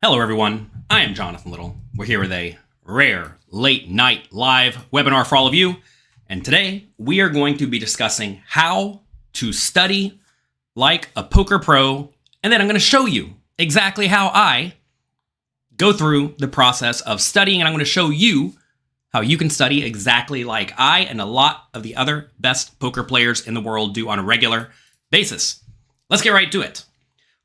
Hello everyone, I am Jonathan Little. We're here with a rare late night live webinar for all of you. And today we are going to be discussing how to study like a poker pro. And then I'm going to show you exactly how I go through the process of studying. And I'm going to show you how you can study exactly like I and a lot of the other best poker players in the world do on a regular basis. Let's get right to it.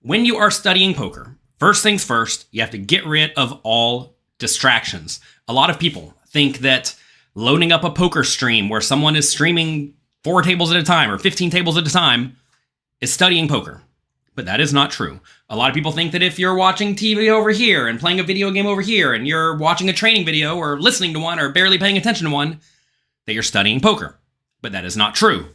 When you are studying poker, first things first, you have to get rid of all distractions. A lot of people think that loading up a poker stream where someone is streaming 4 tables at a time or 15 tables at a time is studying poker. But that is not true. A lot of people think that if you're watching TV over here and playing a video game over here and you're watching a training video or listening to one or barely paying attention to one, that you're studying poker. But that is not true.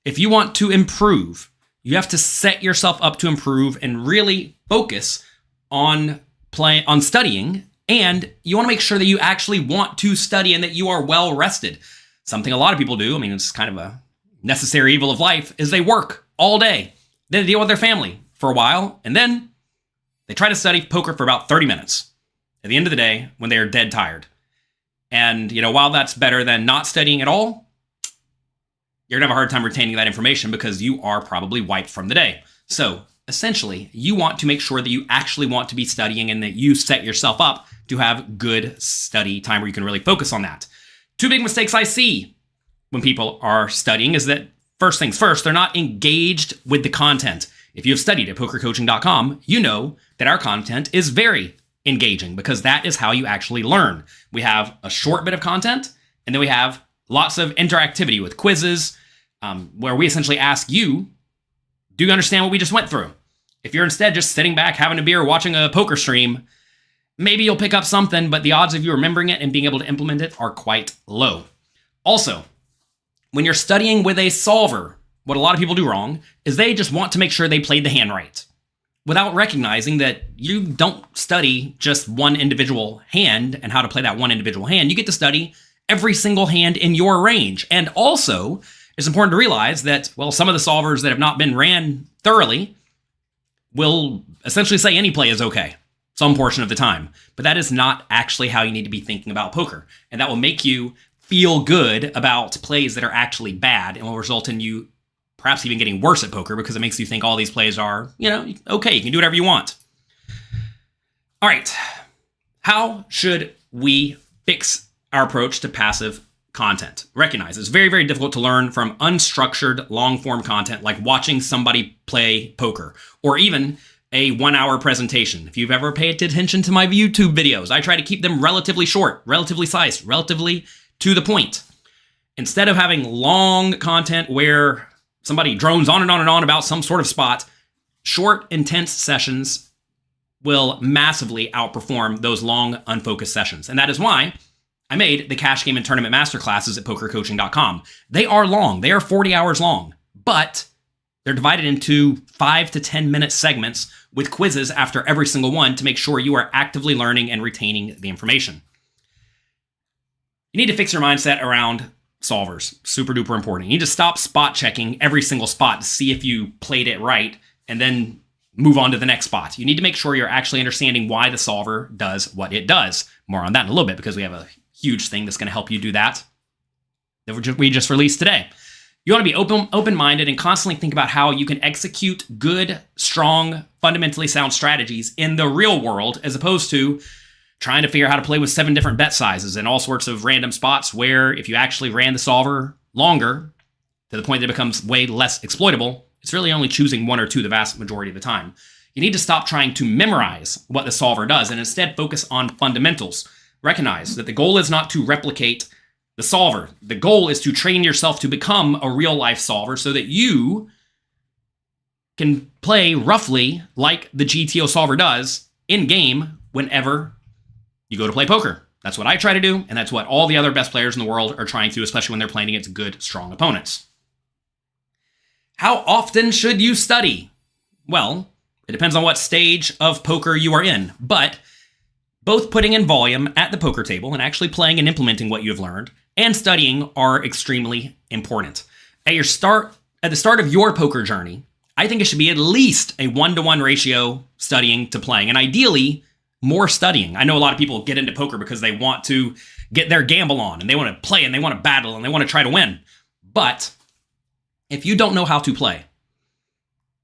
If you want to improve, you have to set yourself up to improve and really focus on studying, and you want to make sure that you actually want to study and that you are well rested. Something a lot of people do, it's kind of a necessary evil of life, is they work all day. Then they deal with their family for a while, and then they try to study poker for about 30 minutes at the end of the day when they are dead tired. And, while that's better than not studying at all, you're going to have a hard time retaining that information because you are probably wiped from the day. So, essentially, you want to make sure that you actually want to be studying and that you set yourself up to have good study time where you can really focus on that. 2 big mistakes I see when people are studying is that, first things first, they're not engaged with the content. If you have studied at pokercoaching.com, you know that our content is very engaging because that is how you actually learn. We have a short bit of content, and then we have lots of interactivity with quizzes, where we essentially ask you, do you understand what we just went through? If you're instead just sitting back, having a beer, watching a poker stream, maybe you'll pick up something, but the odds of you remembering it and being able to implement it are quite low. Also, when you're studying with a solver, what a lot of people do wrong is they just want to make sure they played the hand right, without recognizing that you don't study just one individual hand and how to play that one individual hand. You get to study every single hand in your range. And also, it's important to realize that, some of the solvers that have not been ran thoroughly will essentially say any play is okay some portion of the time. But that is not actually how you need to be thinking about poker. And that will make you feel good about plays that are actually bad and will result in you perhaps even getting worse at poker because it makes you think all these plays are, okay, you can do whatever you want. All right. How should we fix our approach to passive content? Recognize it's very, very difficult to learn from unstructured long-form content like watching somebody play poker or even a 1-hour presentation. If you've ever paid attention to my YouTube videos, I try to keep them relatively short, relatively sized, relatively to the point. Instead of having long content where somebody drones on and on and on about some sort of spot, short, intense sessions will massively outperform those long, unfocused sessions. And that is why I made the cash game and tournament masterclasses at pokercoaching.com. They are long. They are 40 hours long, but they're divided into 5 to 10 minute segments with quizzes after every single one to make sure you are actively learning and retaining the information. You need to fix your mindset around solvers. Super duper important. You need to stop spot checking every single spot to see if you played it right and then move on to the next spot. You need to make sure you're actually understanding why the solver does what it does. More on that in a little bit because we have a huge thing that's going to help you do that we just released today. You want to be open-minded and constantly think about how you can execute good, strong, fundamentally sound strategies in the real world as opposed to trying to figure out how to play with 7 different bet sizes and all sorts of random spots where if you actually ran the solver longer to the point that it becomes way less exploitable, it's really only choosing 1 or 2 the vast majority of the time. You need to stop trying to memorize what the solver does and instead focus on fundamentals. Recognize that the goal is not to replicate the solver. The goal is to train yourself to become a real-life solver so that you can play roughly like the GTO solver does in-game whenever you go to play poker. That's what I try to do, and that's what all the other best players in the world are trying to, especially when they're playing against good, strong opponents. How often should you study? Well, it depends on what stage of poker you are in, but both putting in volume at the poker table and actually playing and implementing what you've learned and studying are extremely important. At the start of your poker journey, I think it should be at least a 1-to-1 ratio studying to playing, and ideally more studying. I know a lot of people get into poker because they want to get their gamble on and they want to play and they want to battle and they want to try to win. But if you don't know how to play,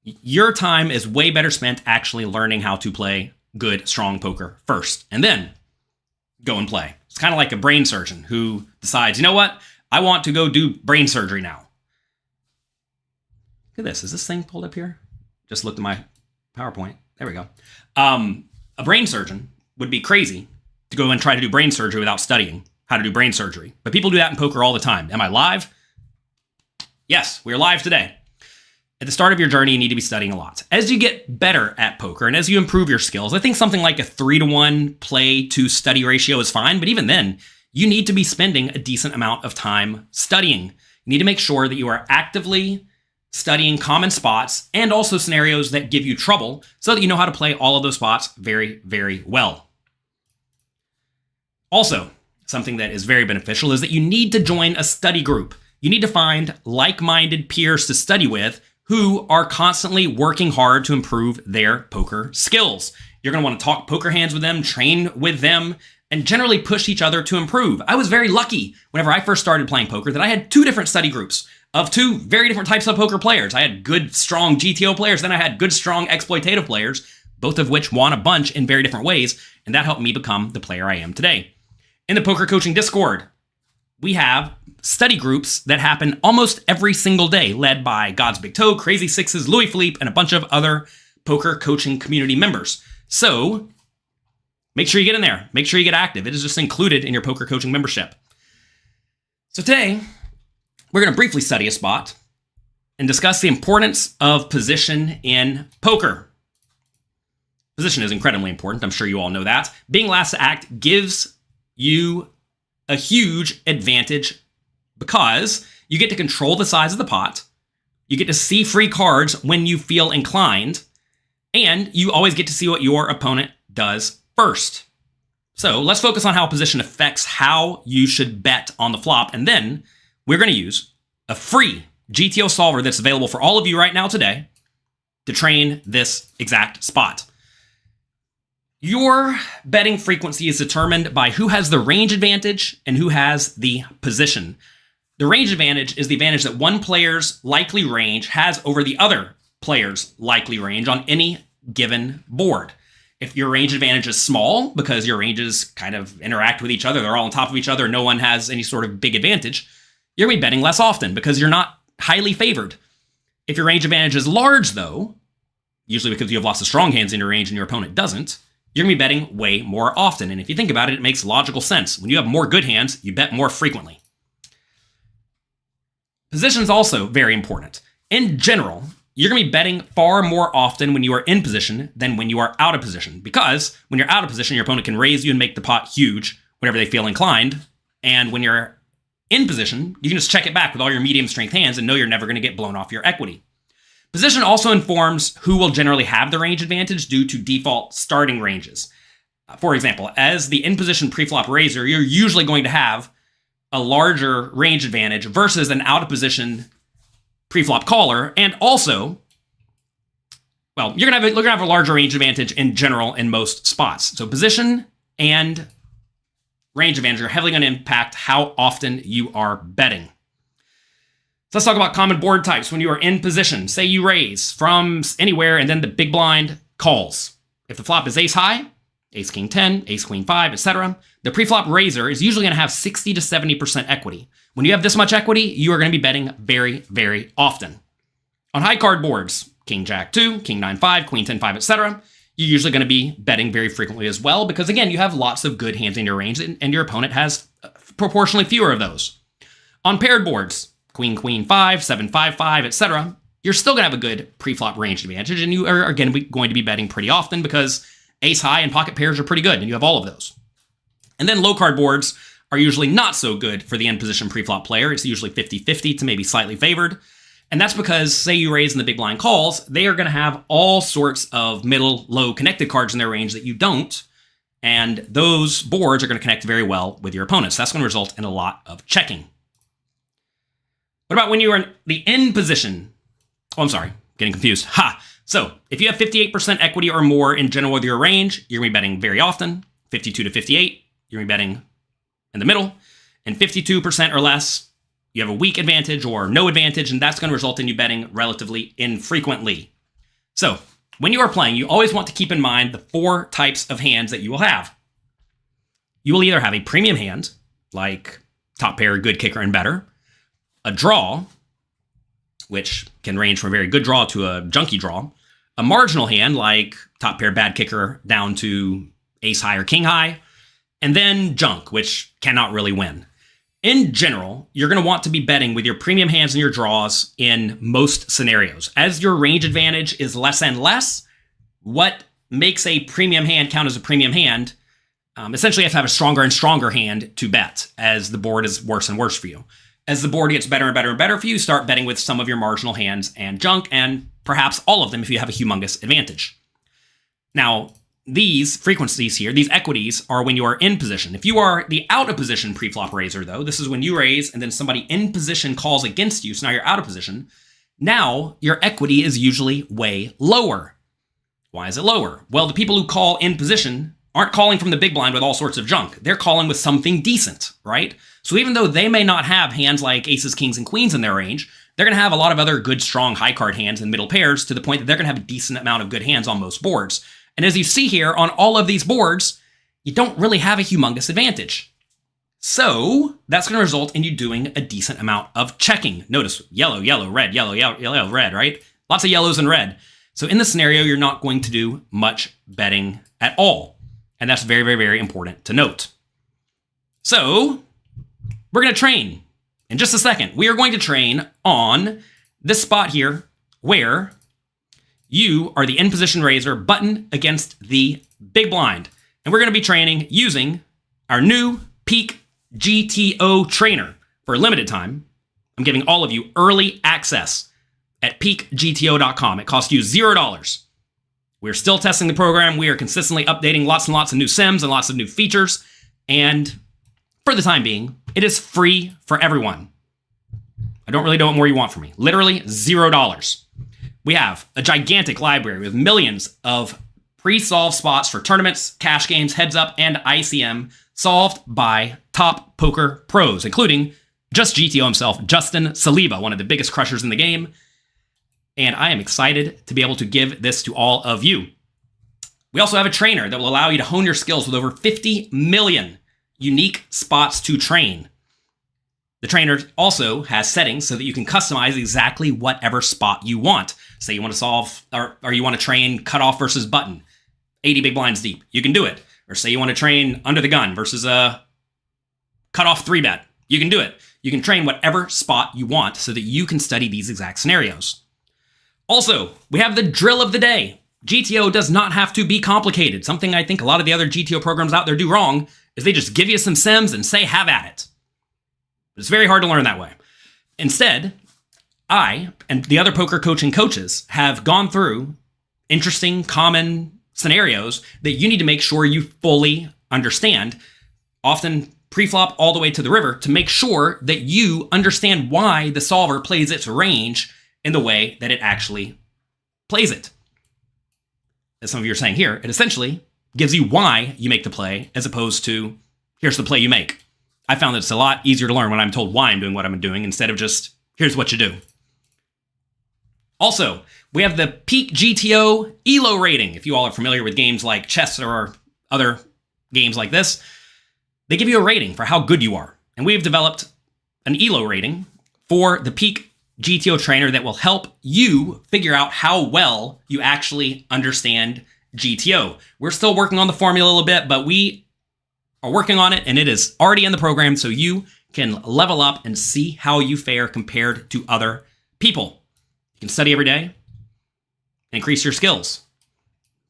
your time is way better spent actually learning how to play good, strong poker first, and then go and play. It's kind of like a brain surgeon who decides, you know what? I want to go do brain surgery now. Look at this. Is this thing pulled up here? Just looked at my PowerPoint. There we go. A brain surgeon would be crazy to go and try to do brain surgery without studying how to do brain surgery. But people do that in poker all the time. Am I live? Yes, we're live today. At the start of your journey, you need to be studying a lot. As you get better at poker and as you improve your skills, I think something like a 3-to-1 play to study ratio is fine. But even then, you need to be spending a decent amount of time studying. You need to make sure that you are actively studying common spots and also scenarios that give you trouble so that you know how to play all of those spots very, very well. Also, something that is very beneficial is that you need to join a study group. You need to find like-minded peers to study with who are constantly working hard to improve their poker skills. You're going to want to talk poker hands with them, train with them, and generally push each other to improve. I was very lucky whenever I first started playing poker that I had 2 different study groups of 2 very different types of poker players. I had good, strong GTO players, then I had good, strong exploitative players, both of which won a bunch in very different ways, and that helped me become the player I am today. In the Poker Coaching Discord, we have study groups that happen almost every single day, led by God's Big Toe, Crazy Sixes, Louis Philippe, and a bunch of other poker coaching community members. So make sure you get in there. Make sure you get active. It is just included in your poker coaching membership. So today, we're going to briefly study a spot and discuss the importance of position in poker. Position is incredibly important. I'm sure you all know that. Being last to act gives you a huge advantage because you get to control the size of the pot, you get to see free cards when you feel inclined, and you always get to see what your opponent does first. So let's focus on how position affects how you should bet on the flop, and then we're going to use a free GTO solver that's available for all of you right now today to train this exact spot. Your betting frequency is determined by who has the range advantage and who has the position. The range advantage is the advantage that one player's likely range has over the other player's likely range on any given board. If your range advantage is small, because your ranges kind of interact with each other, they're all on top of each other, no one has any sort of big advantage, you're going to be betting less often because you're not highly favored. If your range advantage is large, though, usually because you have lots of strong hands in your range and your opponent doesn't, you're going to be betting way more often. And if you think about it, it makes logical sense. When you have more good hands, you bet more frequently. Position is also very important. In general, you're going to be betting far more often when you are in position than when you are out of position. Because when you're out of position, your opponent can raise you and make the pot huge whenever they feel inclined. And when you're in position, you can just check it back with all your medium strength hands and know you're never going to get blown off your equity. Position also informs who will generally have the range advantage due to default starting ranges. For example, as the in-position preflop raiser, you're usually going to have a larger range advantage versus an out-of-position preflop caller, and also, well, you're gonna have a larger range advantage in general in most spots. So position and range advantage are heavily going to impact how often you are betting. So let's talk about common board types when you are in position. Say you raise from anywhere and then the big blind calls. If the flop is ace high, ace king 10, ace queen 5, etc., the preflop raiser is usually going to have 60 to 70% equity. When you have this much equity, you are going to be betting very, very often. On high card boards, king jack 2, king 9 5, queen 10 5, etc., you're usually going to be betting very frequently as well because, again, you have lots of good hands in your range and your opponent has proportionally fewer of those. On paired boards, queen, queen 5, 7, 5, 5, etc., you're still going to have a good preflop range advantage, and you are again going to be betting pretty often because ace high and pocket pairs are pretty good, and you have all of those. And then low card boards are usually not so good for the end position preflop player. It's usually 50-50 to maybe slightly favored. And that's because, say you raise in the big blind calls, they are going to have all sorts of middle, low connected cards in their range that you don't, and those boards are going to connect very well with your opponents. That's going to result in a lot of checking. What about when you are in the end position? Oh, I'm sorry, getting confused. So if you have 58% equity or more in general with your range, you're going to be betting very often. 52 to 58, you're going to be betting in the middle. And 52% or less, you have a weak advantage or no advantage, and that's going to result in you betting relatively infrequently. So when you are playing, you always want to keep in mind the 4 types of hands that you will have. You will either have a premium hand, like top pair, good kicker, and better, a draw, which can range from a very good draw to a junky draw, a marginal hand, like top pair, bad kicker, down to ace high or king high, and then junk, which cannot really win. In general, you're going to want to be betting with your premium hands and your draws in most scenarios. As your range advantage is less and less, what makes a premium hand count as a premium hand, essentially you have to have a stronger and stronger hand to bet as the board is worse and worse for you. As the board gets better and better and better for you, start betting with some of your marginal hands and junk, and perhaps all of them if you have a humongous advantage. Now, these frequencies here, these equities, are when you are in position. If you are the out of position preflop raiser, though, this is when you raise and then somebody in position calls against you, so now you're out of position. Now, your equity is usually way lower. Why is it lower? Well, the people who call in position aren't calling from the big blind with all sorts of junk. They're calling with something decent, right? So even though they may not have hands like aces, kings, and queens in their range, they're going to have a lot of other good, strong, high card hands and middle pairs to the point that they're going to have a decent amount of good hands on most boards. And as you see here, on all of these boards, you don't really have a humongous advantage. So that's going to result in you doing a decent amount of checking. Notice yellow, yellow, red, yellow, yellow, yellow, red, right? Lots of yellows and red. So in this scenario, you're not going to do much betting at all. And that's very, very, very important to note. So we're going to train in just a second. We are going to train on this spot here where you are the in position raiser button against the big blind. And we're going to be training using our new Peak GTO trainer for a limited time. I'm giving all of you early access at peakgto.com. It costs you $0. We're still testing the program. We are consistently updating lots and lots of new sims and lots of new features. And for the time being, it is free for everyone. I don't really know what more you want from me. Literally $0. We have a gigantic library with millions of pre-solved spots for tournaments, cash games, heads up, and ICM solved by top poker pros, including just GTO himself, Justin Saliba, one of the biggest crushers in the game. And I am excited to be able to give this to all of you. We also have a trainer that will allow you to hone your skills with over 50 million unique spots to train. The trainer also has settings so that you can customize exactly whatever spot you want. Say you want to solve, or you want to train cutoff versus button, 80 big blinds deep. You can do it. Or say you want to train under the gun versus a cutoff 3-bet. You can do it. You can train whatever spot you want so that you can study these exact scenarios. Also, we have the drill of the day. GTO does not have to be complicated. Something I think a lot of the other GTO programs out there do wrong is they just give you some sims and say, have at it. It's very hard to learn that way. Instead, I and the other poker coaching coaches have gone through interesting, common scenarios that you need to make sure you fully understand, often pre-flop all the way to the river, to make sure that you understand why the solver plays its range in the way that it actually plays it. As some of you are saying here, it essentially gives you why you make the play as opposed to here's the play you make. I found that it's a lot easier to learn when I'm told why I'm doing what I'm doing instead of just here's what you do. Also, we have the Peak GTO ELO rating. If you all are familiar with games like chess or other games like this, they give you a rating for how good you are. And we've developed an ELO rating for the Peak GTO trainer that will help you figure out how well you actually understand GTO. We're still working on the formula a little bit, but we are working on it and it is already in the program so you can level up and see how you fare compared to other people. You can study every day and increase your skills.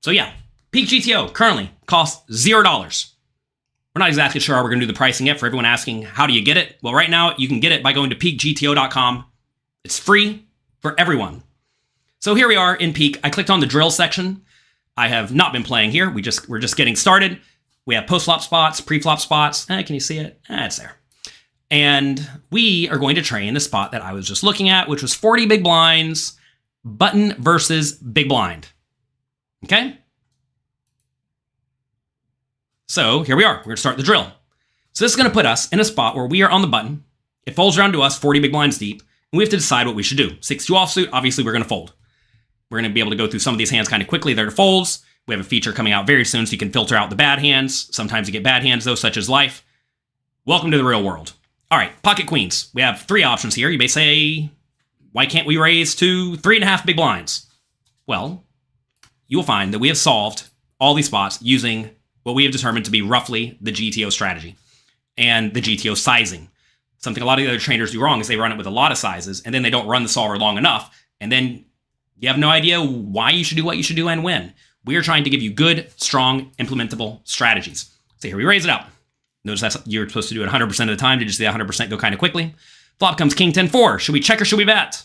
So yeah, Peak GTO currently costs $0. We're not exactly sure how we're going to do the pricing yet for everyone asking, how do you get it? Well, right now you can get it by going to peakgto.com. It's free for everyone. So here we are in Peak. I clicked on the drill section. I have not been playing here. We're just getting started. We have post-flop spots, pre-flop spots. Can you see it? It's there. And we are going to train the spot that I was just looking at, which was 40 big blinds, button versus big blind. Okay? So here we are. We're going to start the drill. So this is going to put us in a spot where we are on the button. It folds around to us 40 big blinds deep, and we have to decide what we should do. 6-2 offsuit, obviously we're going to fold. We're going to be able to go through some of these hands kind of quickly. They're the folds. We have a feature coming out very soon so you can filter out the bad hands. Sometimes you get bad hands though, such as life. Welcome to the real world. All right, pocket queens. We have 3 options here. You may say, why can't we raise to 3.5 big blinds? Well, you will find that we have solved all these spots using what we have determined to be roughly the GTO strategy and the GTO sizing. Something a lot of the other trainers do wrong is they run it with a lot of sizes, and then they don't run the solver long enough, and then you have no idea why you should do what you should do and when. We are trying to give you good, strong, implementable strategies. So here we raise it out. Notice that's you're supposed to do it 100% of the time. Did you see that 100% go kind of quickly? Flop comes king 10-4. Should we check or should we bet?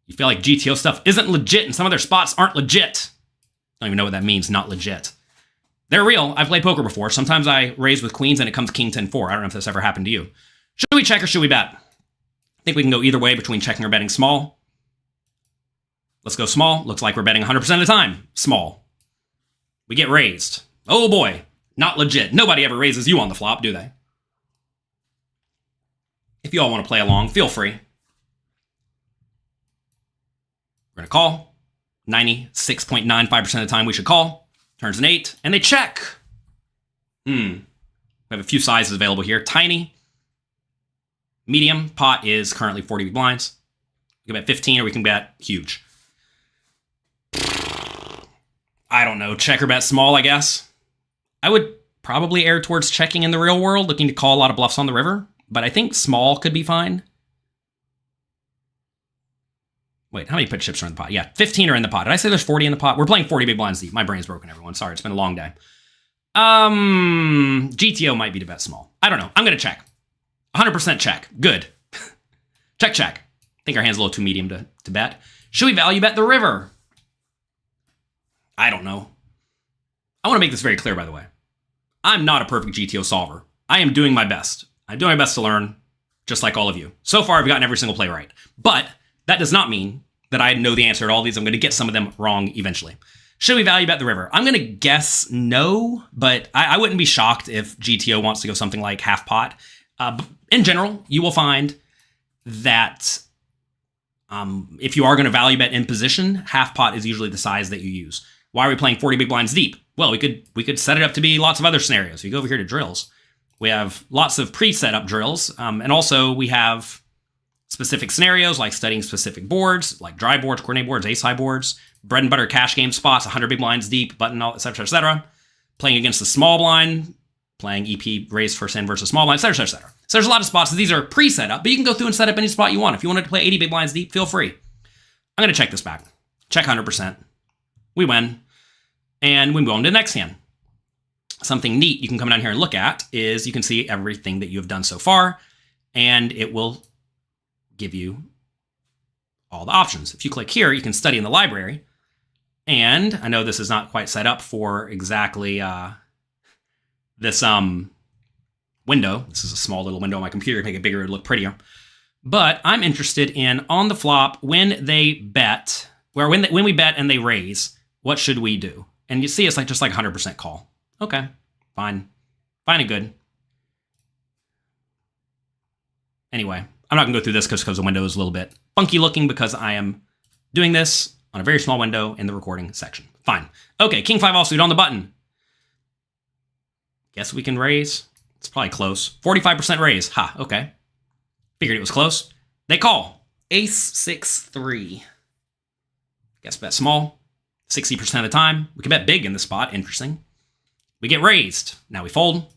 You feel like GTO stuff isn't legit and some of their spots aren't legit. I don't even know what that means, not legit. They're real. I've played poker before. Sometimes I raise with queens and it comes king 10-4. I don't know if this ever happened to you. Should we check or should we bet? I think we can go either way between checking or betting small. Let's go small. Looks like we're betting 100% of the time. Small. We get raised. Oh boy. Not legit. Nobody ever raises you on the flop, do they? If you all want to play along, feel free. We're going to call. 96.95% of the time we should call. Turns an 8, and they check. We have a few sizes available here. Tiny. Medium. Pot is currently 40 big blinds. We can bet 15 or we can bet huge. I don't know. Check or bet small, I guess. I would probably err towards checking in the real world, looking to call a lot of bluffs on the river. But I think small could be fine. Wait, how many put chips are in the pot? Yeah, 15 are in the pot. Did I say there's 40 in the pot? We're playing 40 big blinds deep. My brain's broken, everyone. Sorry, it's been a long day. GTO might be to bet small. I don't know. I'm going to check. 100% check. Good. Check, check. I think our hand's a little too medium to bet. Should we value bet the river? I don't know. I want to make this very clear, by the way. I'm not a perfect GTO solver. I am doing my best. I'm doing my best to learn, just like all of you. So far, I've gotten every single play right. But that does not mean that I know the answer to all these. I'm going to get some of them wrong eventually. Should we value bet the river? I'm going to guess no, but I wouldn't be shocked if GTO wants to go something like half pot. In general, you will find that if you are going to value bet in position, half pot is usually the size that you use. Why are we playing 40 big blinds deep? Well, we could set it up to be lots of other scenarios. You go over here to drills. We have lots of pre-set up drills, and also we have specific scenarios like studying specific boards, like dry boards, coordinate boards, ace high boards, bread and butter cash game spots, 100 big blinds deep, button, et cetera, et cetera. Playing against the small blind, playing EP raise first hand versus small blind, et cetera, et cetera. So there's a lot of spots. These are pre-set up, but you can go through and set up any spot you want. If you wanted to play 80 big blinds deep, feel free. I'm going to check this back. Check 100%. We win. And we move on to the next hand. Something neat you can come down here and look at is you can see everything that you have done so far, and it will give you all the options. If you click here, you can study in the library. And I know this is not quite set up for exactly this window. This is a small little window on my computer to make it bigger and look prettier. But I'm interested in on the flop when they bet, where when we bet and they raise, what should we do? And you see it's like just like 100% call. Okay, fine. Fine and good. Anyway, I'm not going to go through this because the window is a little bit funky looking because I am doing this on a very small window in the recording section. Fine. Okay, king 5 offsuit on the button. Guess we can raise. It's probably close. 45% raise. Ha, okay. Figured it was close. They call. Ace 6-3. Guess bet small. 60% of the time. We can bet big in this spot. Interesting. We get raised. Now we fold.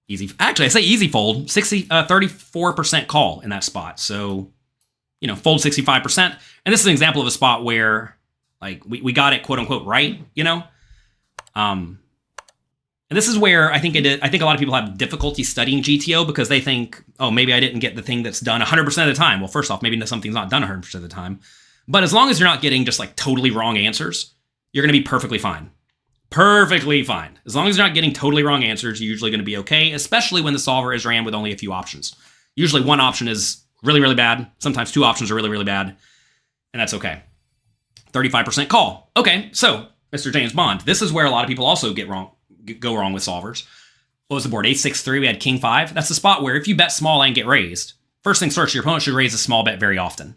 Easy. Actually, I say easy fold. 34% call in that spot. So, you know, fold 65%. And this is an example of a spot where, like, we got it, quote unquote, right, you know? And this is where I think a lot of people have difficulty studying GTO because they think, oh, maybe I didn't get the thing that's done 100% of the time. Well, first off, maybe something's not done 100% of the time. But as long as you're not getting just like totally wrong answers, you're going to be perfectly fine. Perfectly fine. As long as you're not getting totally wrong answers, you're usually going to be okay, especially when the solver is ran with only a few options. Usually one option is really, really bad. Sometimes two options are really, really bad. and that's okay. 35% call. Okay, so Mr. James Bond, this is where a lot of people also go wrong with solvers. What was the board? 8-6-3, we had king 5. That's the spot where if you bet small and get raised, first things first, your opponent should raise a small bet very often.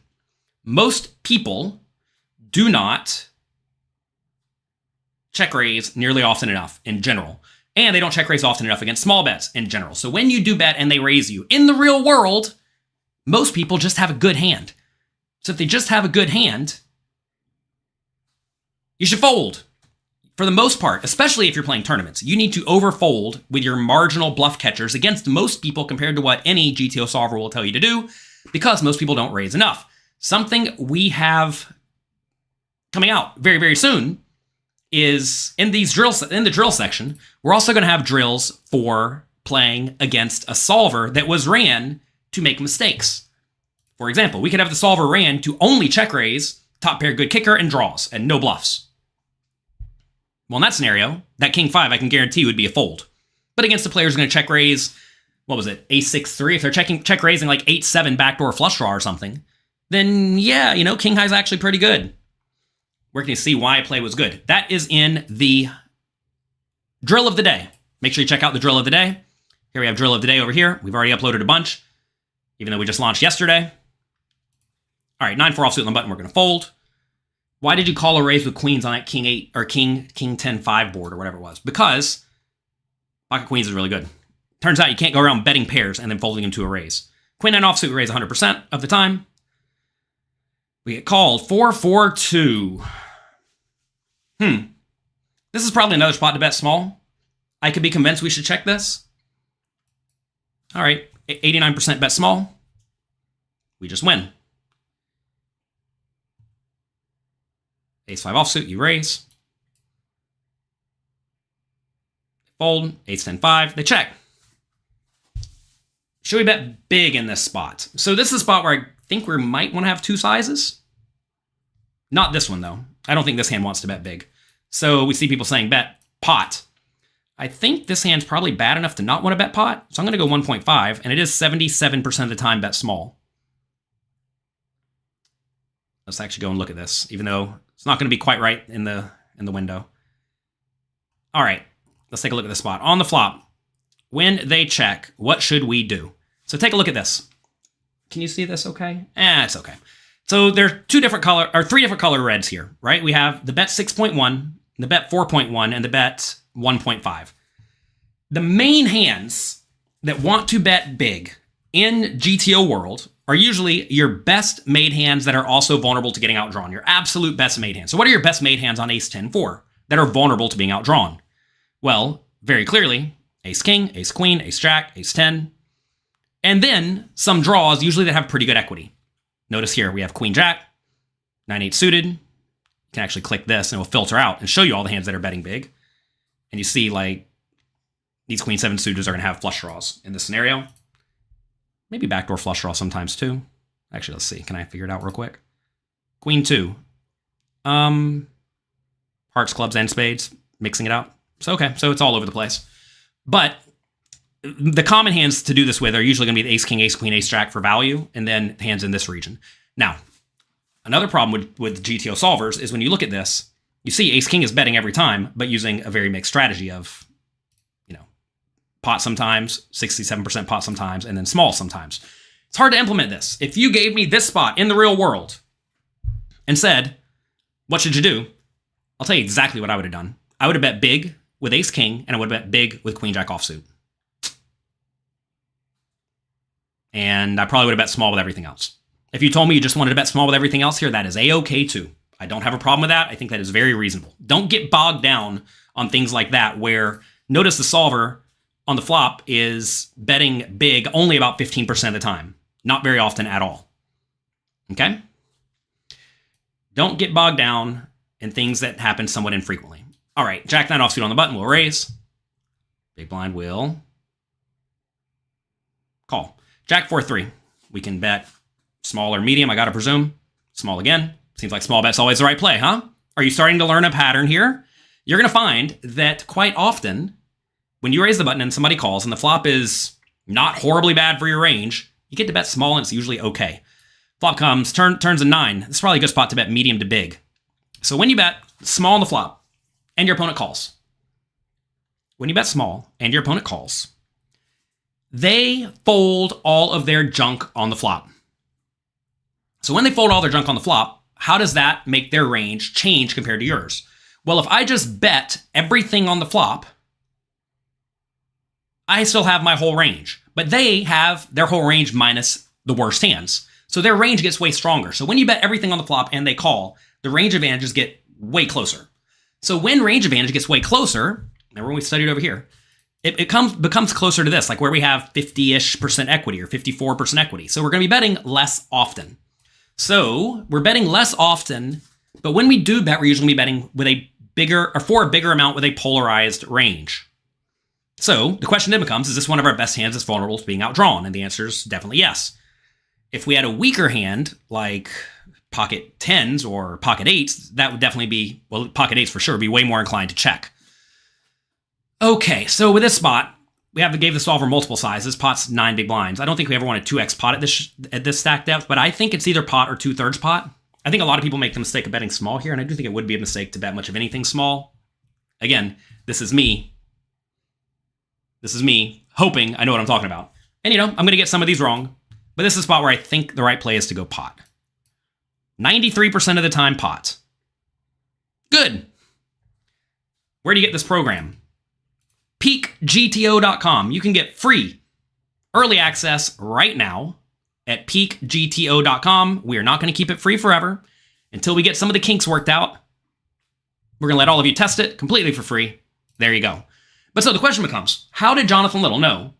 Most people do not check raise nearly often enough in general. And they don't check raise often enough against small bets in general. So when you do bet and they raise you, in the real world, most people just have a good hand. So if they just have a good hand, you should fold. For the most part, especially if you're playing tournaments, you need to overfold with your marginal bluff catchers against most people compared to what any GTO solver will tell you to do, because most people don't raise enough. Something we have coming out very, very soon is in the drill section, we're also going to have drills for playing against a solver that was ran to make mistakes. For example, we could have the solver ran to only check raise, top pair good kicker, and draws, and no bluffs. Well, in that scenario, that king 5, I can guarantee would be a fold. But against the player who's going to check raise, what was it, ace-6-3, if they're check raising like 8-7 backdoor flush draw or something, then yeah, you know, king high is actually pretty good. Where can you see why a play was good? That is in the drill of the day. Make sure you check out the drill of the day. Here we have drill of the day over here. We've already uploaded a bunch, even though we just launched yesterday. All right, 9-4 offsuit on the button, we're going to fold. Why did you call a raise with queens on that king 8 or king 10-5 board or whatever it was? Because pocket queens is really good. Turns out you can't go around betting pairs and then folding them to a raise. Queen 9 offsuit raise 100% of the time. We get called 4-4-2. This is probably another spot to bet small. I could be convinced we should check this. All right, 89% bet small. We just win. Ace-5 offsuit, you raise. Fold, ace-10-5, they check. Should we bet big in this spot? So this is a spot where I think we might want to have two sizes. Not this one, though. I don't think this hand wants to bet big. So we see people saying bet pot. I think this hand's probably bad enough to not want to bet pot, so I'm going to go 1.5, and it is 77% of the time bet small. Let's actually go and look at this, even though it's not going to be quite right in the window. All right, let's take a look at this spot. On the flop, when they check, what should we do? So take a look at this. Can you see this okay? It's okay. So there are three different color reds here, right? We have the bet 6.1, the bet 4.1, and the bet 1.5. The main hands that want to bet big in GTO world are usually your best made hands that are also vulnerable to getting outdrawn, your absolute best made hands. So what are your best made hands on ace-10-4 that are vulnerable to being outdrawn? Well, very clearly, ace-king, ace-queen, ace-jack, ace-10, and then some draws usually that have pretty good equity. Notice here we have queen-jack, 9-8 suited. You can actually click this and it will filter out and show you all the hands that are betting big. And you see like these queen-7 suitors are going to have flush draws in this scenario. Maybe backdoor flush draw sometimes too. Actually, let's see. Can I figure it out real quick? Queen 2. Hearts, clubs, and spades. Mixing it out. So, okay. So it's all over the place. But the common hands to do this with are usually going to be the ace-king, ace-queen, ace-jack for value, and then hands in this region. Now, another problem with GTO solvers is when you look at this, you see ace-king is betting every time, but using a very mixed strategy of, you know, pot sometimes, 67% pot sometimes, and then small sometimes. It's hard to implement this. If you gave me this spot in the real world and said, what should you do? I'll tell you exactly what I would have done. I would have bet big with ace-king, and I would have bet big with queen-jack offsuit. And I probably would have bet small with everything else. If you told me you just wanted to bet small with everything else here, that is A-okay too. I don't have a problem with that. I think that is very reasonable. Don't get bogged down on things like that where notice the solver on the flop is betting big only about 15% of the time. Not very often at all. Okay? Don't get bogged down in things that happen somewhat infrequently. All right, jack 9 offsuit on the button will raise. Big blind will call. Jack 4-3. We can bet small or medium, I gotta presume. Small again. Seems like small bet's always the right play, huh? Are you starting to learn a pattern here? You're gonna find that quite often, when you raise the button and somebody calls and the flop is not horribly bad for your range, you get to bet small and it's usually okay. Flop comes, turns a 9. This is probably a good spot to bet medium to big. So when you bet small on the flop and your opponent calls, when you bet small and your opponent calls, they fold all of their junk on the flop. So when they fold all their junk on the flop, how does that make their range change compared to yours? Well, if I just bet everything on the flop, I still have my whole range, but they have their whole range minus the worst hands. So their range gets way stronger. So when you bet everything on the flop and they call, the range advantages get way closer. So when range advantage gets way closer, remember when we studied over here, it becomes closer to this, like where we have 50-ish% equity or 54% equity. So we're going to be betting less often. So we're betting less often, but when we do bet, we're usually betting with a bigger or for a bigger amount with a polarized range. So the question then becomes, is this one of our best hands that's vulnerable to being outdrawn? And the answer is definitely yes. If we had a weaker hand, like pocket 10s or pocket 8s, that would definitely be, well, pocket 8s for sure, be way more inclined to check. Okay, so with this spot, we gave the solver multiple sizes. Pot's 9 big blinds. I don't think we ever want a 2x pot at this stack depth, but I think it's either pot or 2/3 pot. I think a lot of people make the mistake of betting small here, and I do think it would be a mistake to bet much of anything small. Again, this is me hoping I know what I'm talking about. And, I'm going to get some of these wrong, but this is a spot where I think the right play is to go pot. 93% of the time, pot. Good. Where do you get this program? peakgto.com. You can get free early access right now at peakgto.com. We are not going to keep it free forever until we get some of the kinks worked out. We're going to let all of you test it completely for free. There you go. But so the question becomes, how did Jonathan Little know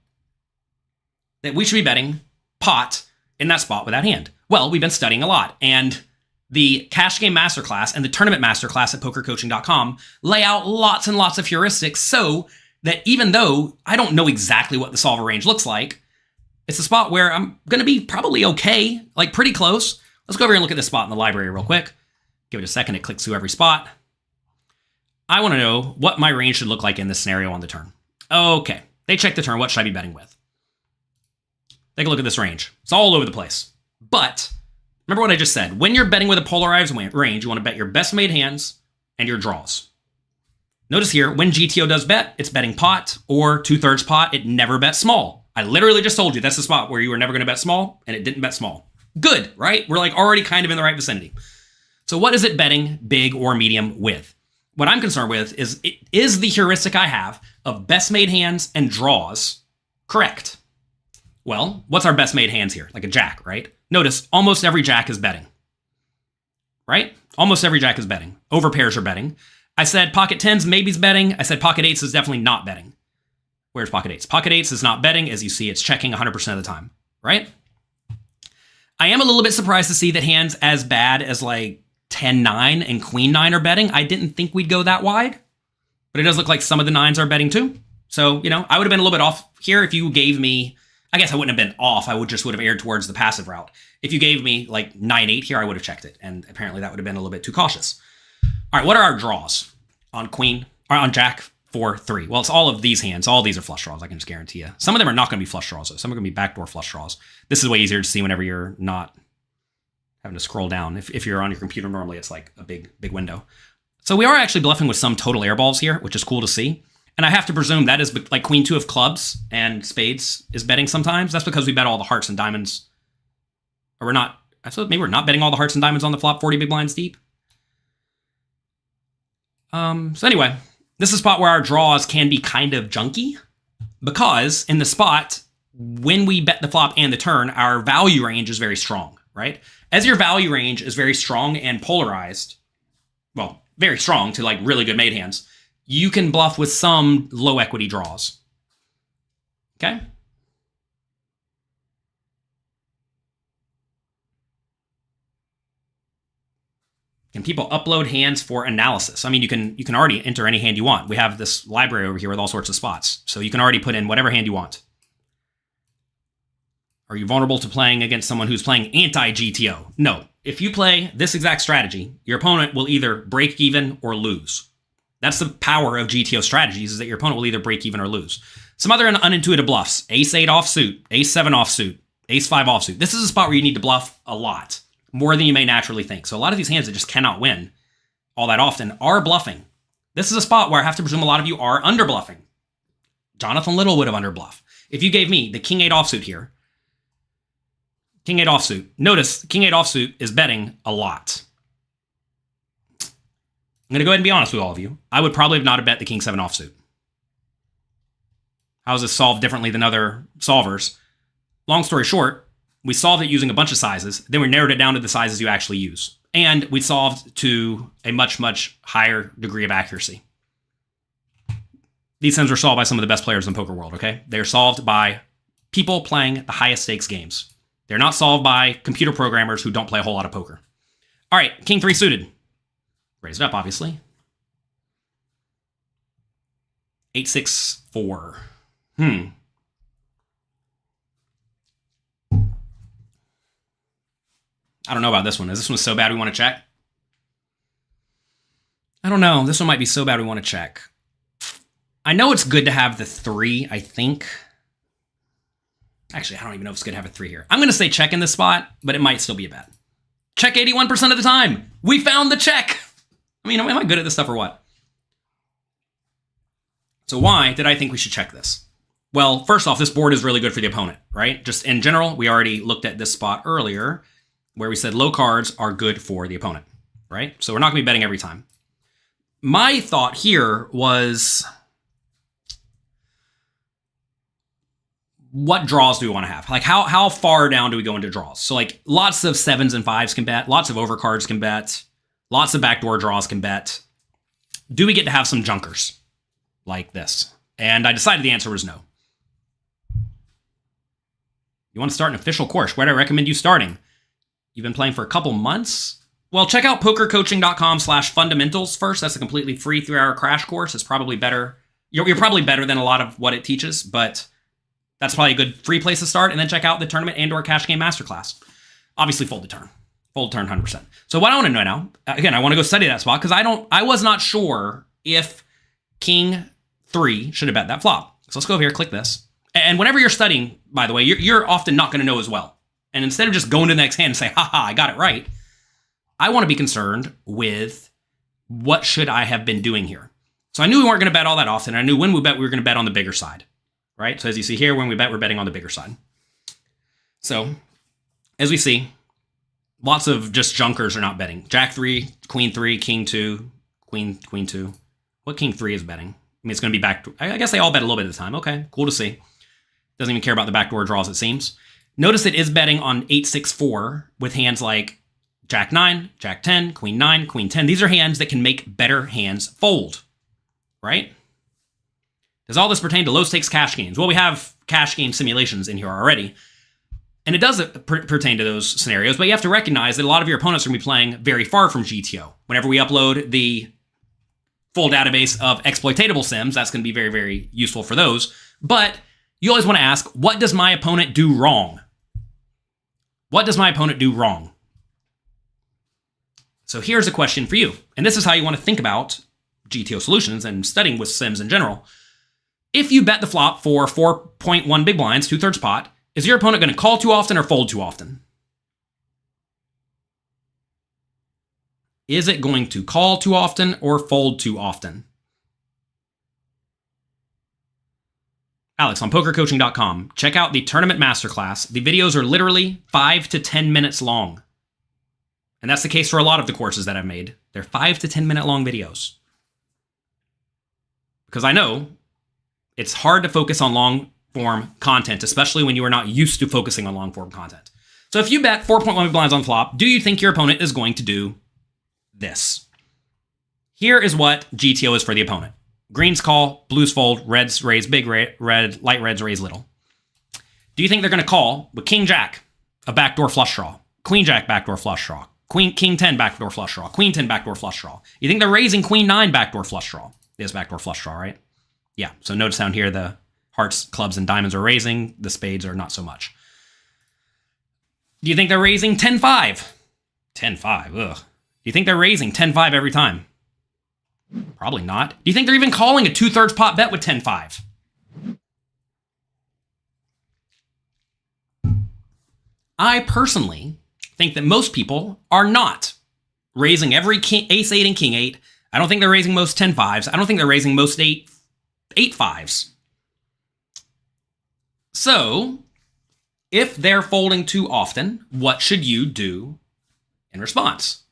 that we should be betting pot in that spot with that hand? Well, we've been studying a lot, and the Cash Game Masterclass and the Tournament Masterclass at pokercoaching.com lay out lots and lots of heuristics so that even though I don't know exactly what the solver range looks like, it's a spot where I'm going to be probably okay, like pretty close. Let's go over here and look at this spot in the library real quick. Give it a second. It clicks through every spot. I want to know what my range should look like in this scenario on the turn. Okay, they check the turn. What should I be betting with? Take a look at this range. It's all over the place. But remember what I just said. When you're betting with a polarized range, you want to bet your best made hands and your draws. Notice here, when GTO does bet, it's betting pot or 2/3 pot. It never bets small. I literally just told you that's the spot where you were never going to bet small, and it didn't bet small. Good, right? We're like already kind of in the right vicinity. So what is it betting big or medium with? What I'm concerned with is the heuristic I have of best made hands and draws correct? Well, what's our best made hands here? Like a jack, right? Notice almost every jack is betting, right? Almost every jack is betting. Over pairs are betting. I said pocket 10s maybe's betting. I said pocket 8s is definitely not betting. Where's pocket 8s? Pocket 8s is not betting. As you see, it's checking 100% of the time, right? I am a little bit surprised to see that hands as bad as like 10-9 and queen 9 are betting. I didn't think we'd go that wide, but it does look like some of the 9s are betting too. So, I would have been a little bit off here if you gave me, I guess I wouldn't have been off. I would have aired towards the passive route. If you gave me like 9-8 here, I would have checked it. And apparently that would have been a little bit too cautious. All right, what are our draws on queen or on jack 4-3? Well, it's all of these hands. All of these are flush draws, I can just guarantee you. Some of them are not going to be flush draws, though. Some are going to be backdoor flush draws. This is way easier to see whenever you're not having to scroll down. If you're on your computer, normally it's like a big window. So we are actually bluffing with some total air balls here, which is cool to see. And I have to presume that is like queen 2 of clubs and spades is betting sometimes. That's because we bet all the hearts and diamonds. Or we're not, I suppose maybe we're not betting all the hearts and diamonds on the flop 40 big blinds deep. So anyway, this is a spot where our draws can be kind of junky because in the spot, when we bet the flop and the turn, our value range is very strong, right? As your value range is very strong and polarized, well, very strong to like really good made hands, you can bluff with some low equity draws. Okay? Can people upload hands for analysis? I mean, you can already enter any hand you want. We have this library over here with all sorts of spots. So you can already put in whatever hand you want. Are you vulnerable to playing against someone who's playing anti-GTO? No. If you play this exact strategy, your opponent will either break even or lose. That's the power of GTO strategies, is that your opponent will either break even or lose. Some other unintuitive bluffs: ace 8 offsuit, ace 7 offsuit, Ace-5 offsuit. This is a spot where you need to bluff a lot, more than you may naturally think. So a lot of these hands that just cannot win all that often are bluffing. This is a spot where I have to presume a lot of you are under-bluffing. Jonathan Little would have under-bluffed. If you gave me the King-8 offsuit here, King-8 offsuit. Notice King-8 offsuit is betting a lot. I'm going to go ahead and be honest with all of you. I would probably have not have bet the King-7 offsuit. How is this solved differently than other solvers? Long story short, we solved it using a bunch of sizes. Then we narrowed it down to the sizes you actually use. And we solved to a much, much higher degree of accuracy. These sims were solved by some of the best players in the poker world, okay? They're solved by people playing the highest stakes games. They're not solved by computer programmers who don't play a whole lot of poker. All right, King-3 suited. Raise it up, obviously. 8-6-4. I don't know about this one. Is this one so bad we want to check? I don't know. This one might be so bad we want to check. I know it's good to have the 3, I think. Actually, I don't even know if it's good to have a 3 here. I'm going to say check in this spot, but it might still be a bet. Check 81% of the time. We found the check. I mean, am I good at this stuff or what? So why did I think we should check this? Well, first off, this board is really good for the opponent, right? Just in general, we already looked at this spot earlier where we said low cards are good for the opponent, right? So we're not going to be betting every time. My thought here was, what draws do we want to have? Like, how far down do we go into draws? So, like, lots of 7s and 5s can bet. Lots of overcards can bet. Lots of backdoor draws can bet. Do we get to have some junkers like this? And I decided the answer was no. You want to start an official course? Where do I recommend you starting? You've been playing for a couple months? Well, check out pokercoaching.com/fundamentals first. That's a completely free 3-hour crash course. It's probably better. You're probably better than a lot of what it teaches, but that's probably a good free place to start. And then check out the tournament and/or cash game masterclass. Obviously, fold the turn. Fold turn 100%. So what I want to know now, again, I want to go study that spot because I was not sure if King-3 should have bet that flop. So let's go over here, click this. And whenever you're studying, by the way, you're often not going to know as well. And instead of just going to the next hand and say, haha, I got it right, I want to be concerned with what should I have been doing here. So I knew we weren't going to bet all that often. I knew when we bet, we were going to bet on the bigger side, right? So as you see here, when we bet, we're betting on the bigger side. So as we see, lots of just junkers are not betting. Jack-3, Queen-3, King-2, Queen-2. What King-3 is betting? I mean, it's going to be back. I guess they all bet a little bit at a time. Okay, cool to see. Doesn't even care about the backdoor draws, it seems. Notice it is betting on 8-6-4 with hands like Jack-9, Jack-10, Queen-9, Queen-10. These are hands that can make better hands fold, right? Does all this pertain to low-stakes cash games? Well, we have cash game simulations in here already, and it does pertain to those scenarios, but you have to recognize that a lot of your opponents are going to be playing very far from GTO. Whenever we upload the full database of exploitatable sims, that's going to be very, very useful for those. But you always want to ask, what does my opponent do wrong? What does my opponent do wrong? So here's a question for you. And this is how you want to think about GTO solutions and studying with sims in general. If you bet the flop for 4.1 big blinds, 2/3 pot, is your opponent going to call too often or fold too often? Is it going to call too often or fold too often? Alex, on pokercoaching.com, check out the tournament masterclass. The videos are literally 5 to 10 minutes long. And that's the case for a lot of the courses that I've made. They're 5 to 10 minute long videos. Because I know it's hard to focus on long form content, especially when you are not used to focusing on long form content. So if you bet 4.1 big blinds on flop, do you think your opponent is going to do this? Here is what GTO is for the opponent. Greens call, blues fold, reds raise big red, light reds raise little. Do you think they're going to call with King-Jack, a backdoor flush draw, Queen-Jack backdoor flush draw, King-10 backdoor flush draw, Queen-10 backdoor flush draw? You think they're raising Queen-9 backdoor flush draw? This backdoor flush draw, right? Yeah, so notice down here the hearts, clubs, and diamonds are raising. The spades are not so much. Do you think they're raising 10-5? 10-5, ugh. Do you think they're raising 10-5 every time? Probably not. Do you think they're even calling a 2/3 pot bet with 10-5? I personally think that most people are not raising every ace 8 and king 8. I don't think they're raising most 10-5s. I don't think they're raising most 8-5s. So, if they're folding too often, what should you do in response?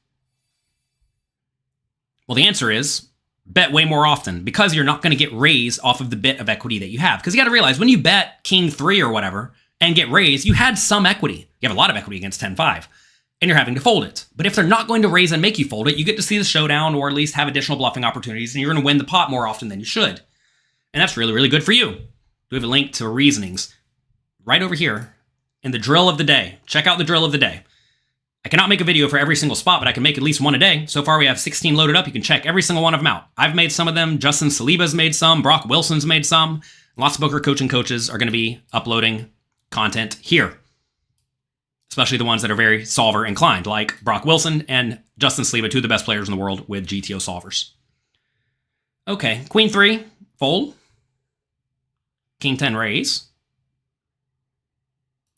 Well, the answer is bet way more often, because you're not going to get raised off of the bit of equity that you have. Because you got to realize, when you bet king 3 or whatever and get raised, you had some equity. You have a lot of equity against 10-5, and you're having to fold it. But if they're not going to raise and make you fold it, you get to see the showdown, or at least have additional bluffing opportunities, and you're going to win the pot more often than you should. And that's really, really good for you. We have a link to reasonings right over here in the drill of the day. Check out the drill of the day. I cannot make a video for every single spot, but I can make at least one a day. So far, we have 16 loaded up. You can check every single one of them out. I've made some of them. Justin Saliba's made some. Brock Wilson's made some. Lots of poker coaching coaches are going to be uploading content here, especially the ones that are very solver inclined, like Brock Wilson and Justin Saliba, two of the best players in the world with GTO solvers. Okay, queen 3, fold. King 10, raise.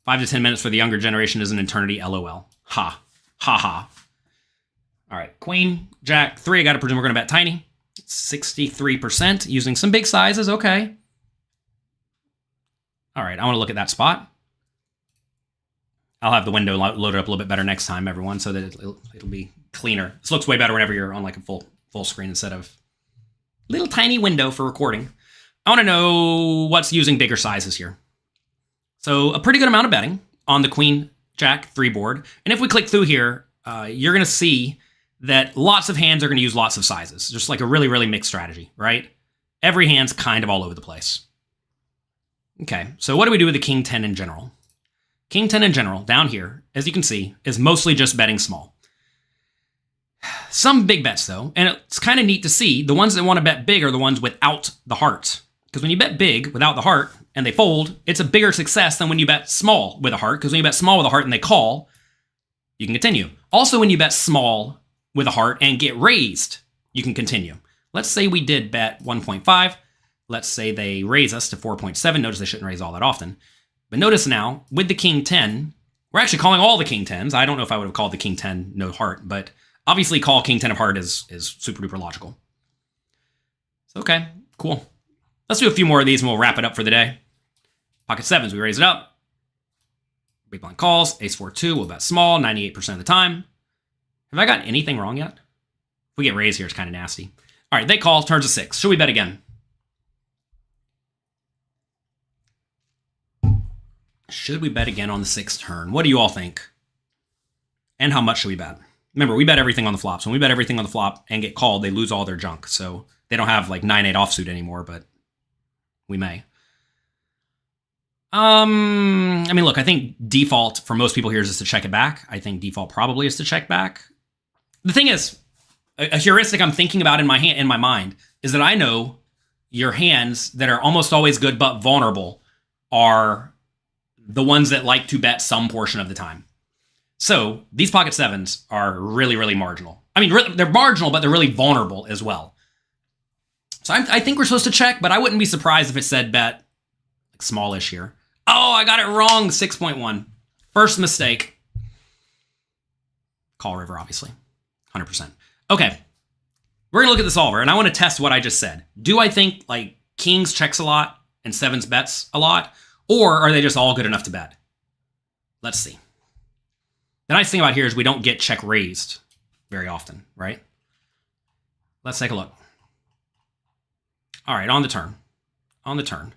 5 to 10 minutes for the younger generation is an eternity, LOL. Ha. Ha ha. All right, queen, jack 3. I got to presume we're going to bet tiny. 63%, using some big sizes. Okay. All right, I want to look at that spot. I'll have the window loaded up a little bit better next time, everyone, so that it'll be cleaner. This looks way better whenever you're on like a full screen instead of little tiny window for recording. I want to know what's using bigger sizes here. So a pretty good amount of betting on the queen, jack 3 board. And if we click through here, you're going to see that lots of hands are going to use lots of sizes. Just like a really, really mixed strategy, right? Every hand's kind of all over the place. Okay, so what do we do with the king 10 in general? King 10 in general, down here, as you can see, is mostly just betting small. Some big bets, though, and it's kind of neat to see. The ones that want to bet big are the ones without the heart. Because when you bet big without the heart and they fold, it's a bigger success than when you bet small with a heart. Because when you bet small with a heart and they call, you can continue. Also, when you bet small with a heart and get raised, you can continue. Let's say we did bet 1.5. Let's say they raise us to 4.7. Notice they shouldn't raise all that often. But notice now, with the king 10, we're actually calling all the king 10s. I don't know if I would have called the king 10 no heart, but obviously call king 10 of heart is super duper logical. So, okay, cool. Let's do a few more of these and we'll wrap it up for the day. Pocket 7s, we raise it up. Big blind calls, ace 4-2, we'll bet small 98% of the time. Have I gotten anything wrong yet? If we get raised here, it's kind of nasty. All right, they call, turns a 6. Should we bet again? Should we bet again on the 6th turn? What do you all think? And how much should we bet? Remember, we bet everything on the flop. So when we bet everything on the flop and get called, they lose all their junk. So they don't have like 9-8 offsuit anymore, but we may. I mean, look, I think default for most people here is just to check it back. I think default probably is to check back. The thing is, a heuristic I'm thinking about in my mind is that I know your hands that are almost always good but vulnerable are the ones that like to bet some portion of the time. So these pocket 7s are really, really marginal. I mean, they're marginal, but they're really vulnerable as well. So I think we're supposed to check, but I wouldn't be surprised if it said bet like smallish here. Oh, I got it wrong. 6.1. First mistake. Call river, obviously. 100%. Okay. We're going to look at the solver, and I want to test what I just said. Do I think like kings checks a lot and 7s bets a lot? Or are they just all good enough to bet? Let's see. The nice thing about here is we don't get check raised very often, right? Let's take a look. All right, on the turn. On the turn.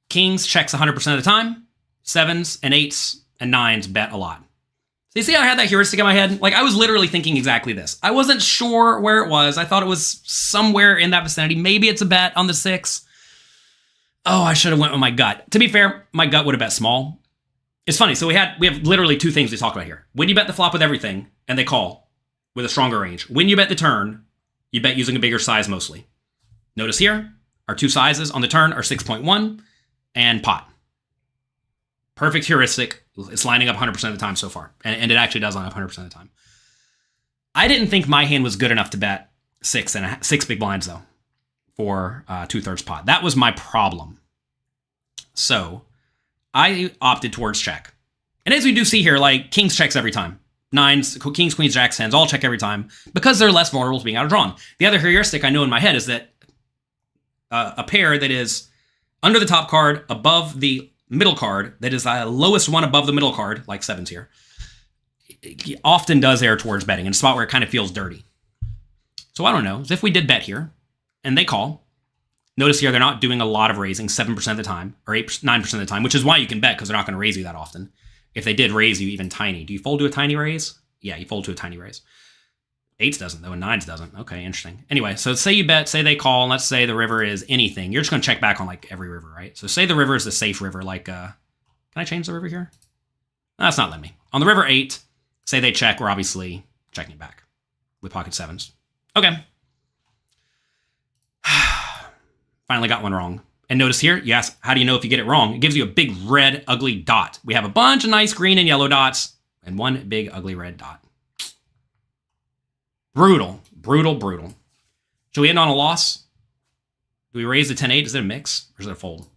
Kings checks 100% of the time. 7s and 8s and 9s bet a lot. So you see how I had that heuristic in my head? Like, I was literally thinking exactly this. I wasn't sure where it was. I thought it was somewhere in that vicinity. Maybe it's a bet on the 6. Oh, I should have went with my gut. To be fair, my gut would have bet small. It's funny. So we have literally 2 things we talked about here. When you bet the flop with everything and they call with a stronger range. When you bet the turn, you bet using a bigger size mostly. Notice here, our 2 sizes on the turn are 6.1 and pot. Perfect heuristic. It's lining up 100% of the time so far. And it actually does line up 100% of the time. I didn't think my hand was good enough to bet 6 big blinds though. For 2/3 pot. That was my problem. So I opted towards check. And as we do see here, like kings checks every time. Nines, kings, queens, jacks, tens, all check every time because they're less vulnerable to being out of drawn. The other heuristic I know in my head is that a pair that is under the top card, above the middle card, that is the lowest one above the middle card, like sevens here, often does err towards betting in a spot where it kind of feels dirty. So I don't know. If we did bet here and they call, notice here they're not doing a lot of raising 7% of the time or 9% of the time, which is why you can bet because they're not going to raise you that often. If they did raise you even tiny, do you fold to a tiny raise? Yeah, you fold to a tiny raise. Eights doesn't though, and nines doesn't. Okay, interesting. Anyway, so say you bet, say they call, and let's say the river is anything. You're just going to check back on like every river, right? So say the river is the safe river, like, can I change the river here? No, that's not letting me. On the river 8, say they check, we're obviously checking it back with pocket sevens. Okay. Finally got one wrong. And notice here, you ask, how do you know if you get it wrong? It gives you a big red ugly dot. We have a bunch of nice green and yellow dots and one big ugly red dot. Brutal, brutal, brutal. Should we end on a loss? Do we raise the 10-8? Is it a mix or is it a fold?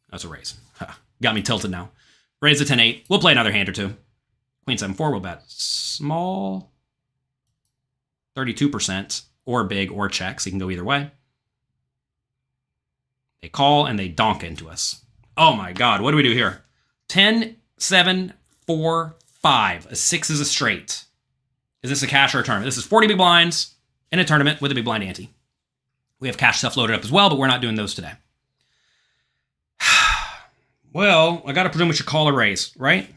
That's a raise. Got me tilted now. Raise the 10-8. We'll play another hand or two. Queen 7-4, we'll bet small. 32% or big or check, so you can go either way. They call and they donk into us. Oh my God, what do we do here? 10, 7, 4, 5. A 6 is a straight. Is this a cash or a tournament? This is 40 big blinds in a tournament with a big blind ante. We have cash stuff loaded up as well, but we're not doing those today. Well, I got to presume we should call or raise, right?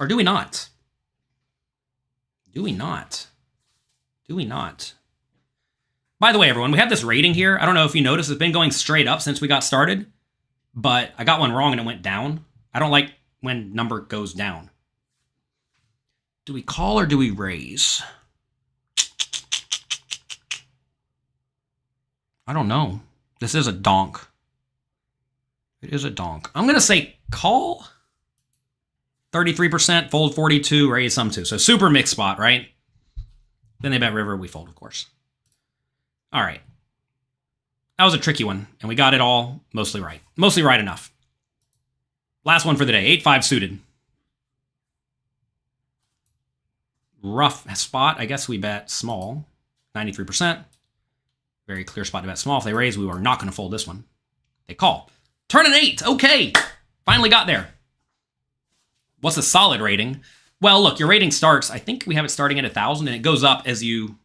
Or do we not? Do we not? Do we not? By the way, everyone, we have this rating here. I don't know if you noticed, it's been going straight up since we got started, but I got one wrong and it went down. I don't like when number goes down. Do we call or do we raise? I don't know. This is a donk. It is a donk. I'm going to say call. 33%, fold 42, raise some too. So super mixed spot, right? Then they bet river, we fold, of course. All right. That was a tricky one, and we got it all mostly right. Mostly right enough. Last one for the day, 8-5 suited. Rough spot. I guess we bet small, 93%. Very clear spot to bet small. If they raise, we are not going to fold this one. They call. Turn an 8. Okay. Finally got there. What's a solid rating? Well, look, your rating starts, I think we have it starting at 1,000, and it goes up as you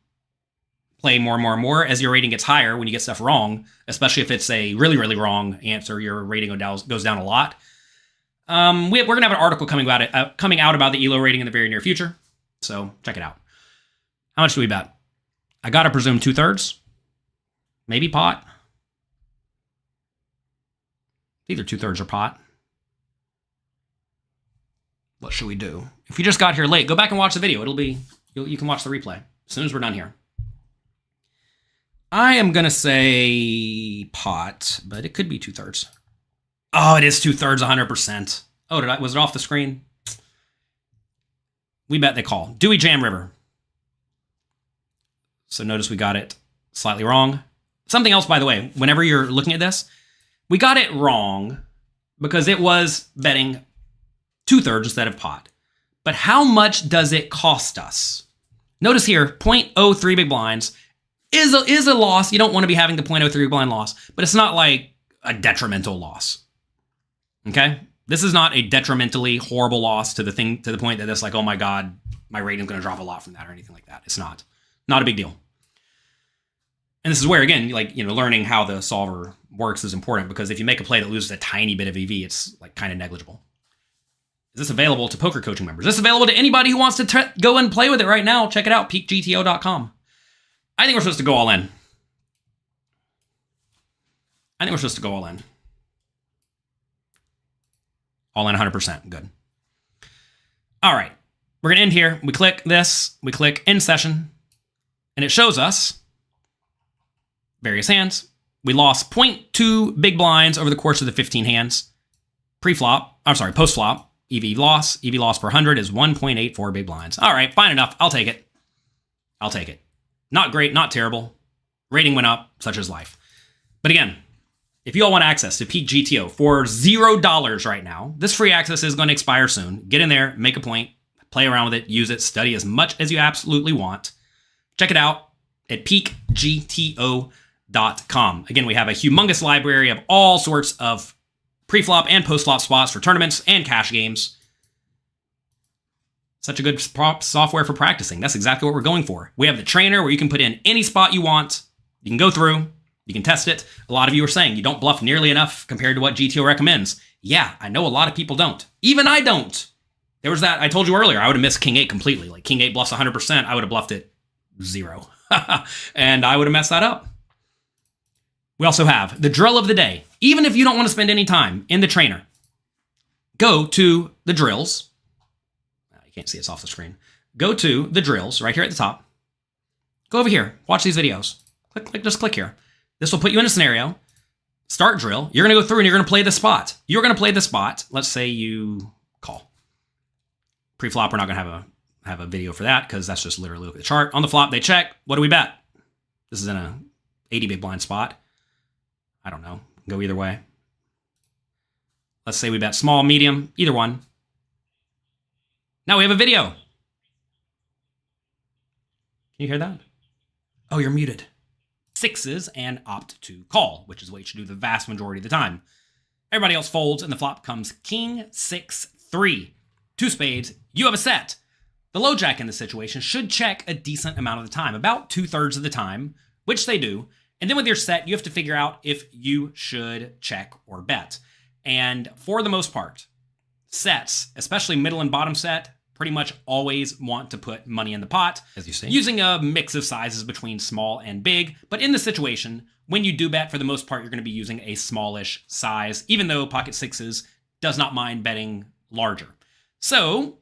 play more and more and more. As your rating gets higher, when you get stuff wrong, especially if it's a really, really wrong answer, your rating goes down a lot. We're going to have an article coming out about the ELO rating in the very near future. So check it out. How much do we bet? I got to presume 2/3. Maybe pot. Either 2/3 or pot. What should we do? If you just got here late, go back and watch the video. You can watch the replay as soon as we're done here. I am going to say pot, but it could be 2/3. Oh, it is 2/3, 100%. Oh, was it off the screen? We bet they call. Do we jam river? So notice we got it slightly wrong. Something else, by the way, whenever you're looking at this, we got it wrong because it was betting 2/3 instead of pot. But how much does it cost us? Notice here, 0.03 big blinds is a loss. You don't want to be having the 0.03 big blind loss, but it's not like a detrimental loss. Okay? This is not a detrimentally horrible loss to the point that it's like, oh my God, my rating's going to drop a lot from that or anything like that. It's not. Not a big deal. And this is where, again, learning how the solver works is important, because if you make a play that loses a tiny bit of EV, it's like kind of negligible. Is this available to poker coaching members? Is this available to anybody who wants to go and play with it right now? Check it out, peakgto.com. I think we're supposed to go all in. All in 100%. Good. All right. We're going to end here. We click this. We click end session. And it shows us various hands. We lost 0.2 big blinds over the course of the 15 hands. Post-flop. EV loss per 100 is 1.84 big blinds. All right, fine enough. I'll take it. Not great, not terrible. Rating went up, such as life. But again, if you all want access to Peak GTO for $0 right now, this free access is going to expire soon. Get in there, make a point, play around with it, use it, study as much as you absolutely want. Check it out at peakgto.com. Again, we have a humongous library of all sorts of preflop and postflop spots for tournaments and cash games. Such a good software for practicing. That's exactly what we're going for. We have the trainer where you can put in any spot you want. You can go through, you can test it. A lot of you are saying you don't bluff nearly enough compared to what GTO recommends. Yeah, I know a lot of people don't. Even I don't. There was that, I told you earlier, I would have missed King 8 completely. Like King 8 bluffs 100%, I would have bluffed it 0. And I would have messed that up. We also have the drill of the day. Even if you don't want to spend any time in the trainer, go to the drills. You can't see it's off the screen. Go to the drills right here at the top. Go over here. Watch these videos. Just click here. This will put you in a scenario. Start drill. You're going to go through and you're going to play the spot. You're going to play the spot. Let's say you call. Pre-flop, we're not going to have a video for that because that's just literally look at the chart. On the flop, they check. What do we bet? This is in a 80 big blind spot. I don't know. Go either way. Let's say we bet small, medium, either one. Now we have a video. Can you hear that? Oh, you're muted. Sixes and opt to call, which is what you should do the vast majority of the time. Everybody else folds and the flop comes king, 6, 3. 2 spades, you have a set. The low jack in this situation should check a decent amount of the time, about 2/3 of the time, which they do. And then with your set, you have to figure out if you should check or bet. And for the most part, sets, especially middle and bottom set, pretty much always want to put money in the pot, as you see, using a mix of sizes between small and big. But in this situation, when you do bet, for the most part, you're going to be using a smallish size, even though pocket sixes does not mind betting larger. So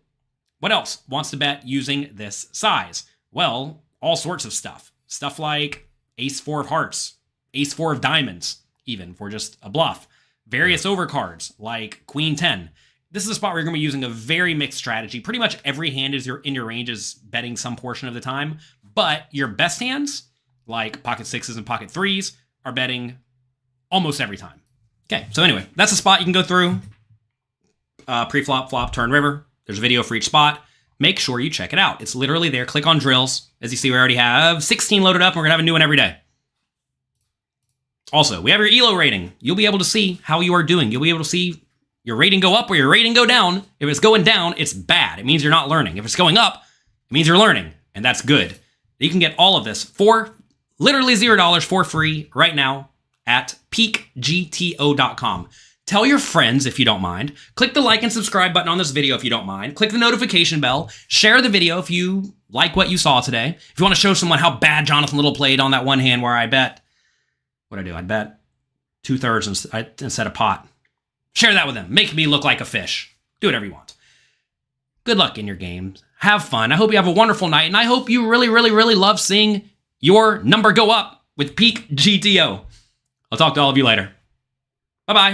what else wants to bet using this size? Well, all sorts of stuff. Stuff like ace 4 of hearts, ace 4 of diamonds, even for just a bluff. Various overcards like queen 10. This is a spot where you're going to be using a very mixed strategy. Pretty much every hand in your range is betting some portion of the time, but your best hands, like pocket sixes and pocket threes, are betting almost every time. Okay, so anyway, that's a spot you can go through. Pre-flop, flop, turn, river. There's a video for each spot. Make sure you check it out. It's literally there. Click on drills. As you see, we already have 16 loaded up, and we're going to have a new one every day. Also, we have your ELO rating. You'll be able to see how you are doing. You'll be able to see your rating go up or your rating go down. If it's going down, it's bad. It means you're not learning. If it's going up, it means you're learning, and that's good. You can get all of this for literally $0 for free right now at peakgto.com. Tell your friends if you don't mind. Click the like and subscribe button on this video if you don't mind. Click the notification bell. Share the video if you like what you saw today. If you want to show someone how bad Jonathan Little played on that one hand where I bet, what'd I do? I bet 2/3 instead of pot. Share that with them. Make me look like a fish. Do whatever you want. Good luck in your games. Have fun. I hope you have a wonderful night, and I hope you really, really, really love seeing your number go up with Peak GTO. I'll talk to all of you later. Bye-bye.